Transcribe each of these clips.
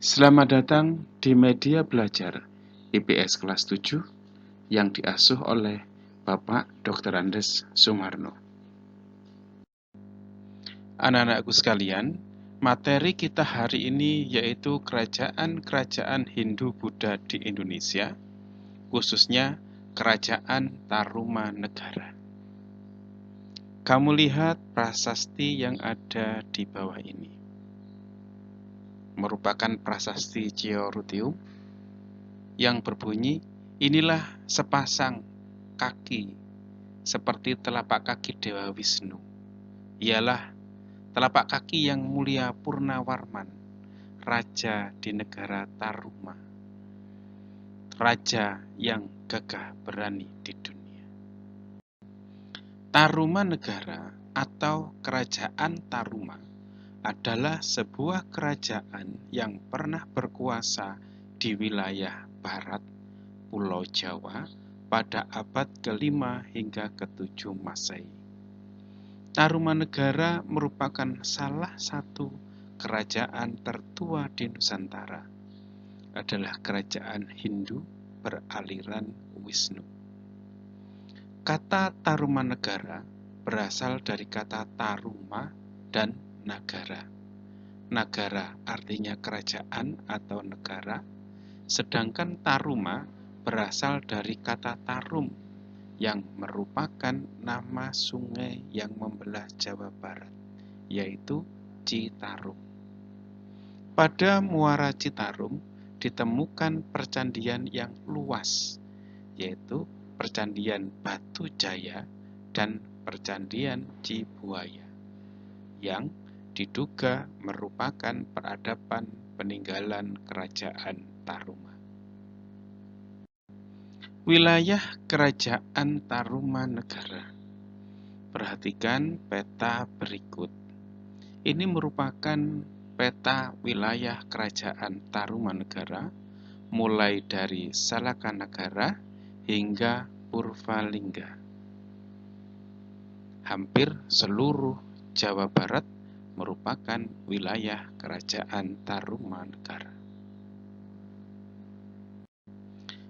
Selamat datang di Media Belajar IPS kelas 7 yang diasuh oleh Bapak Dr. Andes Sumarno. Anak-anakku sekalian, materi kita hari ini yaitu kerajaan-kerajaan Hindu-Buddha di Indonesia, khususnya Kerajaan Tarumanegara. Kamu lihat prasasti yang ada di bawah ini. Merupakan prasasti Ciaruteum yang berbunyi, inilah sepasang kaki seperti telapak kaki Dewa Wisnu. Ialah telapak kaki yang mulia Purnawarman, raja di negara Taruma, raja yang gagah berani di dunia. Tarumanegara atau Kerajaan Taruma adalah sebuah kerajaan yang pernah berkuasa di wilayah barat Pulau Jawa pada abad ke-5 hingga ke-7 Masehi. Tarumanegara merupakan salah satu kerajaan tertua di Nusantara. Adalah kerajaan Hindu beraliran Wisnu. Kata Tarumanegara berasal dari kata Taruma dan Nagara. Nagara artinya kerajaan atau negara, sedangkan Taruma berasal dari kata Tarum yang merupakan nama sungai yang membelah Jawa Barat, yaitu Citarum. Pada Muara Citarum ditemukan percandian yang luas, yaitu Percandian Batu Jaya dan Percandian Cibuaya, yang diduga merupakan peradaban peninggalan Kerajaan Taruma. Wilayah Kerajaan Tarumanegara. Perhatikan peta berikut. Ini merupakan peta wilayah Kerajaan Tarumanegara mulai dari Salakanagara hingga Purbalingga. Hampir seluruh Jawa Barat merupakan wilayah Kerajaan Tarumanegara.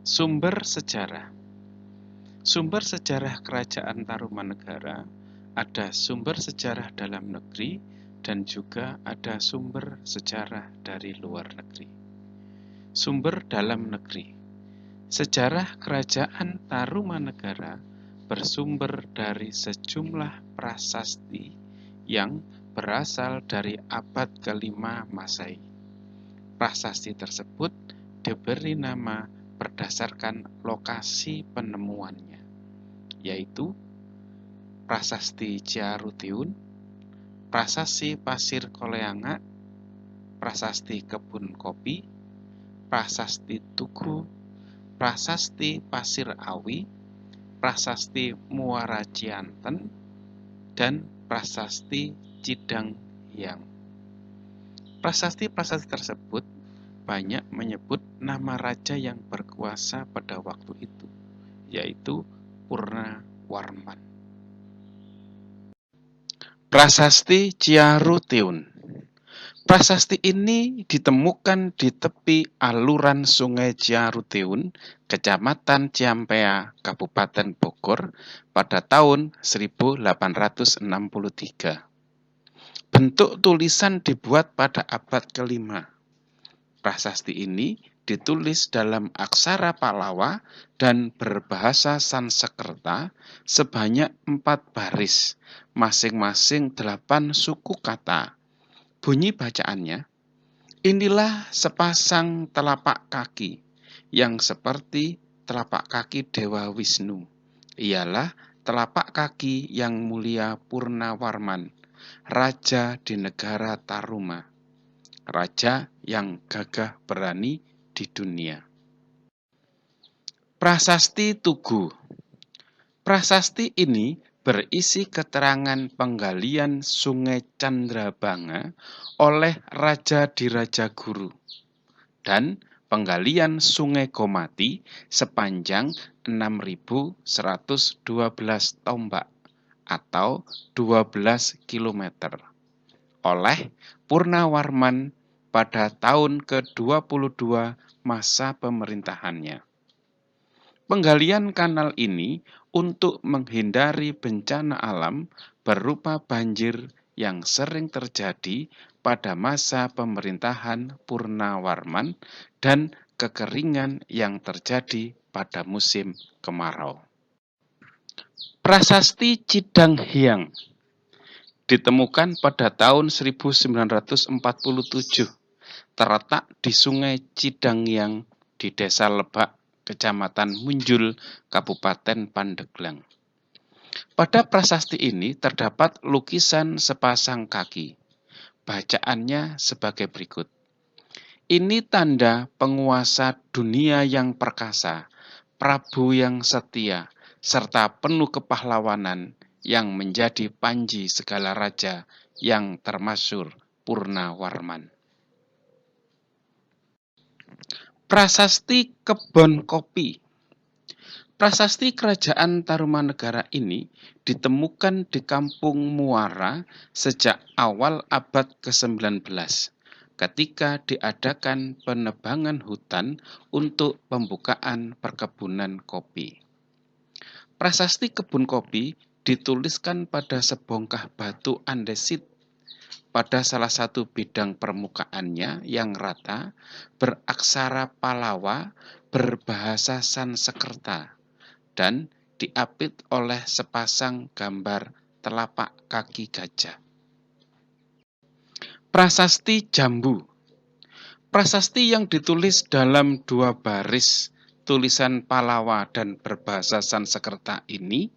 Sumber sejarah. Sumber sejarah Kerajaan Tarumanegara ada sumber sejarah dalam negeri dan juga ada sumber sejarah dari luar negeri. Sumber dalam negeri. Sejarah Kerajaan Tarumanegara bersumber dari sejumlah prasasti yang berasal dari abad ke-5 Masehi. Prasasti tersebut diberi nama berdasarkan lokasi penemuannya, yaitu Prasasti Ciaruteun, Prasasti Pasir Koleanga, Prasasti Kebun Kopi, Prasasti Tugu, Prasasti Pasir Awi, Prasasti Muara Cianten, dan Prasasti Cidang Hyang. Prasasti-prasasti tersebut banyak menyebut nama raja yang berkuasa pada waktu itu, yaitu Purnawarman. Prasasti Ciaruteun. Prasasti ini ditemukan di tepi aluran Sungai Ciaruteun, Kecamatan Ciampea, Kabupaten Bogor pada tahun 1863. Bentuk tulisan dibuat pada abad ke-5. Prasasti ini ditulis dalam aksara Pallawa dan berbahasa Sanskerta sebanyak 4 baris, masing-masing 8 suku kata. Bunyi bacaannya, inilah sepasang telapak kaki yang seperti telapak kaki Dewa Wisnu. Ialah telapak kaki yang mulia Purnawarman, raja di negara Taruma, raja yang gagah berani di dunia. Prasasti Tugu. Prasasti ini berisi keterangan penggalian Sungai Candrabanga oleh Raja Dirajaguru dan penggalian Sungai Komati sepanjang 6.112 tombak atau 12 km oleh Purnawarman pada tahun ke-22 masa pemerintahannya. Penggalian kanal ini untuk menghindari bencana alam berupa banjir yang sering terjadi pada masa pemerintahan Purnawarman dan kekeringan yang terjadi pada musim kemarau. Prasasti Cidang Hyang ditemukan pada tahun 1947, terletak di Sungai Cidanghyang di Desa Lebak, Kecamatan Munjul, Kabupaten Pandeglang. Pada prasasti ini terdapat lukisan sepasang kaki. Bacaannya sebagai berikut. Ini tanda penguasa dunia yang perkasa, Prabu yang setia, serta penuh kepahlawanan yang menjadi panji segala raja yang termasyhur Purnawarman. Prasasti Kebon Kopi. Prasasti Kerajaan Tarumanegara ini ditemukan di Kampung Muara sejak awal abad ke-19 ketika diadakan penebangan hutan untuk pembukaan perkebunan kopi. Prasasti Kebun Kopi dituliskan pada sebongkah batu andesit pada salah satu bidang permukaannya yang rata, beraksara Palawa, berbahasa Sansekerta, dan diapit oleh sepasang gambar telapak kaki gajah. Prasasti Jambu. Prasasti yang ditulis dalam 2 baris tulisan Palawa dan berbahasa Sansekerta ini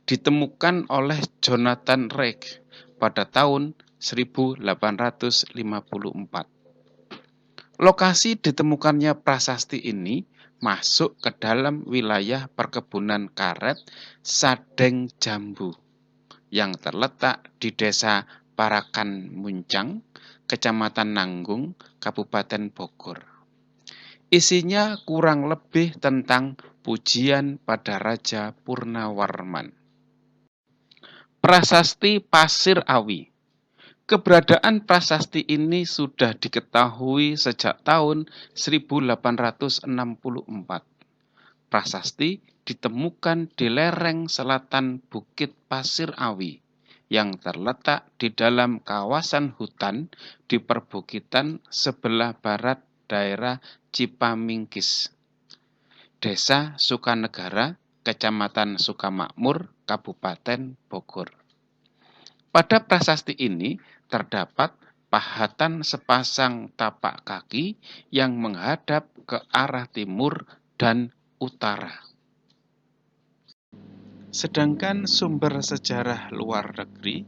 ditemukan oleh Jonathan Reich pada tahun 1854. Lokasi ditemukannya prasasti ini masuk ke dalam wilayah perkebunan karet Sadeng Jambu yang terletak di Desa Parakan Muncang, Kecamatan Nanggung, Kabupaten Bogor. Isinya kurang lebih tentang pujian pada Raja Purnawarman. Prasasti Pasir Awi. Keberadaan prasasti ini sudah diketahui sejak tahun 1864. Prasasti ditemukan di lereng selatan Bukit Pasir Awi yang terletak di dalam kawasan hutan di perbukitan sebelah barat daerah Cipamingkis, Desa Sukanegara, Kecamatan Sukamakmur, Kabupaten Bogor. Pada prasasti ini terdapat pahatan sepasang tapak kaki yang menghadap ke arah timur dan utara. Sedangkan sumber sejarah luar negeri,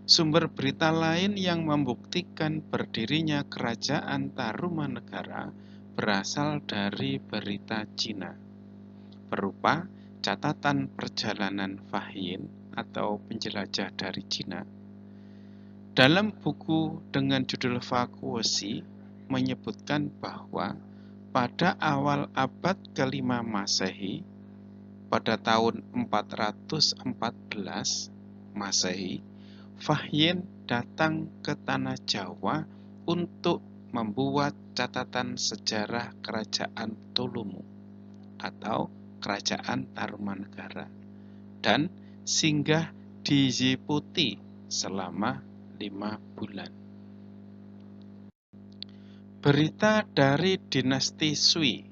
sumber berita lain yang membuktikan berdirinya Kerajaan Tarumanegara berasal dari berita Cina, berupa catatan perjalanan Fahyin atau penjelajah dari Cina. Dalam buku dengan judul Vakuosi menyebutkan bahwa pada awal abad ke-5 Masehi, pada tahun 414 Masehi, Fahyin datang ke tanah Jawa untuk membuat catatan sejarah Kerajaan Tolumu atau Kerajaan Tarumanegara dan singgah di Yiputi selama 5 bulan. Berita dari dinasti Sui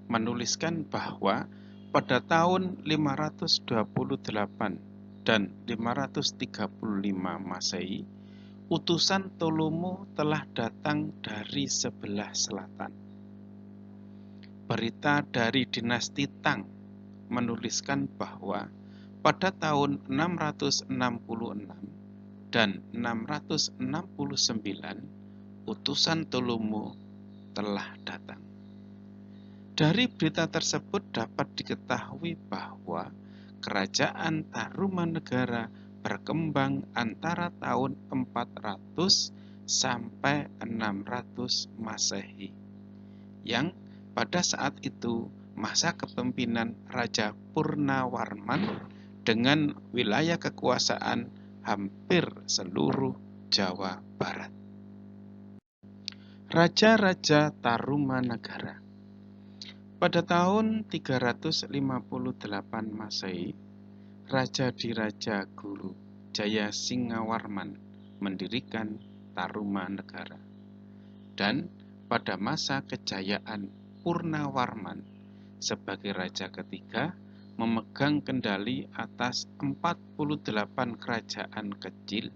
menuliskan bahwa pada tahun 528 dan 535 Masehi, utusan Tolumu telah datang dari sebelah selatan. Berita dari dinasti Tang menuliskan bahwa pada tahun 666 dan 669, utusan Tolumu telah datang. Dari berita tersebut dapat diketahui bahwa Kerajaan Tarumanegara berkembang antara tahun 400 sampai 600 Masehi, yang pada saat itu masa kepemimpinan Raja Purnawarman dengan wilayah kekuasaan hampir seluruh Jawa Barat. Raja-raja Tarumanegara. Pada tahun 358 Masehi, Raja Guru Jaya Singawarman mendirikan Tarumanegara. Dan pada masa kejayaan Purnawarman sebagai raja ketiga memegang kendali atas 48 kerajaan kecil.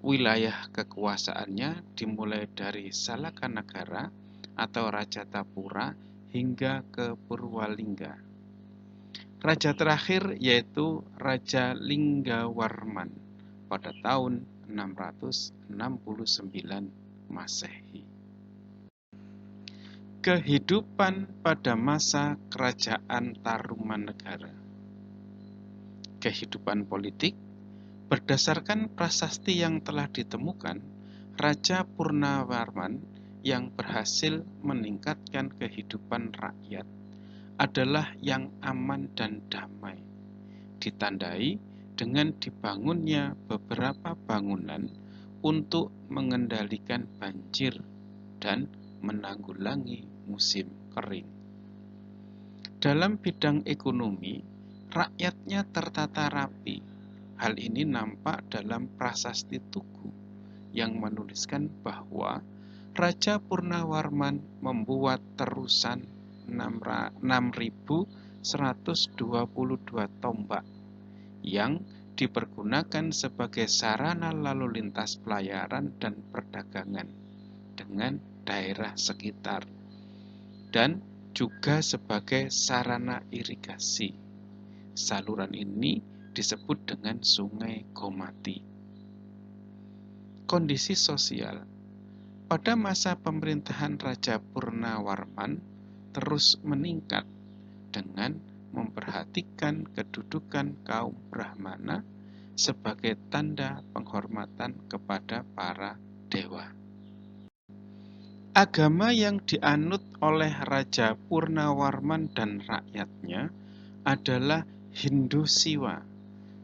Wilayah kekuasaannya dimulai dari Salakanagara atau Rajatapura hingga ke Purwalingga. Raja terakhir yaitu Raja Linggawarman pada tahun 669 Masehi. Kehidupan pada masa kerajaan Tarumanegara. Kehidupan politik. Berdasarkan prasasti yang telah ditemukan, Raja Purnawarman yang berhasil meningkatkan kehidupan rakyat adalah yang aman dan damai, ditandai dengan dibangunnya beberapa bangunan untuk mengendalikan banjir dan menanggulangi musim kering. Dalam bidang ekonomi, rakyatnya tertata rapi. Hal ini nampak dalam prasasti Tugu yang menuliskan bahwa Raja Purnawarman membuat terusan 6.122 tombak yang dipergunakan sebagai sarana lalu lintas pelayaran dan perdagangan dengan daerah sekitar dan juga sebagai sarana irigasi. Saluran ini disebut dengan Sungai Gomati. Kondisi sosial. Pada masa pemerintahan Raja Purnawarman terus meningkat dengan memperhatikan kedudukan kaum Brahmana sebagai tanda penghormatan kepada para dewa. Agama yang dianut oleh Raja Purnawarman dan rakyatnya adalah Hindu Siwa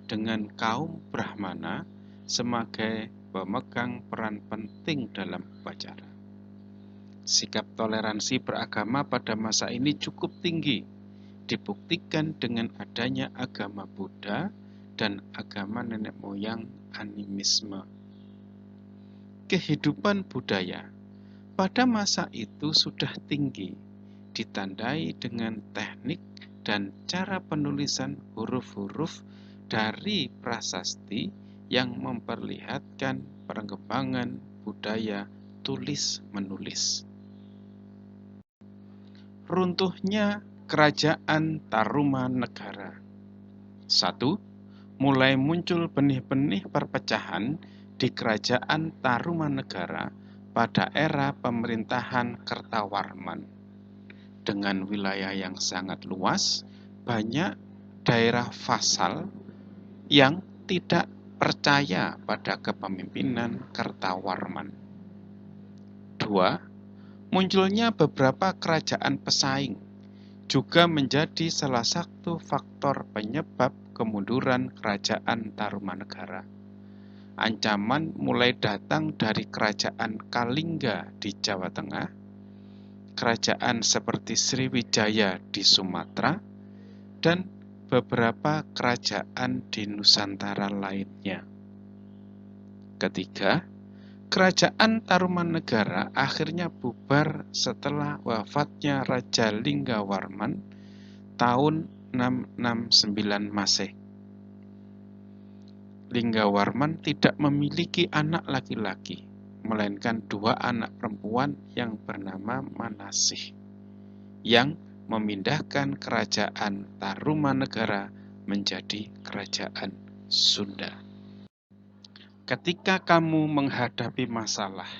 dengan kaum Brahmana sebagai pemegang peran penting dalam upacara. Sikap toleransi beragama pada masa ini cukup tinggi, dibuktikan dengan adanya agama Buddha dan agama nenek moyang animisme. Kehidupan budaya pada masa itu sudah tinggi, ditandai dengan teknik dan cara penulisan huruf-huruf dari prasasti yang memperlihatkan perkembangan budaya tulis-menulis. Runtuhnya Kerajaan Tarumanegara. 1. Mulai muncul benih-benih perpecahan di Kerajaan Tarumanegara pada era pemerintahan Kertawarman. Dengan wilayah yang sangat luas, banyak daerah vasal yang tidak percaya pada kepemimpinan Kertawarman. 2. Munculnya beberapa kerajaan pesaing juga menjadi salah satu faktor penyebab kemunduran Kerajaan Tarumanegara. Ancaman mulai datang dari Kerajaan Kalingga di Jawa Tengah, kerajaan seperti Sriwijaya di Sumatera, dan beberapa kerajaan di Nusantara lainnya. Ketiga, Kerajaan Tarumanegara akhirnya bubar setelah wafatnya Raja Linggawarman tahun 669 Masehi. Linggawarman tidak memiliki anak laki-laki, melainkan 2 anak perempuan yang bernama Manasih, yang memindahkan Kerajaan Tarumanegara menjadi Kerajaan Sunda. Ketika kamu menghadapi masalah,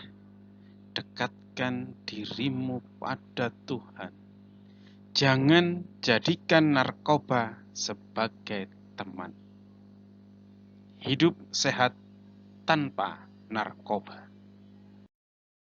dekatkan dirimu pada Tuhan. Jangan jadikan narkoba sebagai teman. Hidup sehat tanpa narkoba.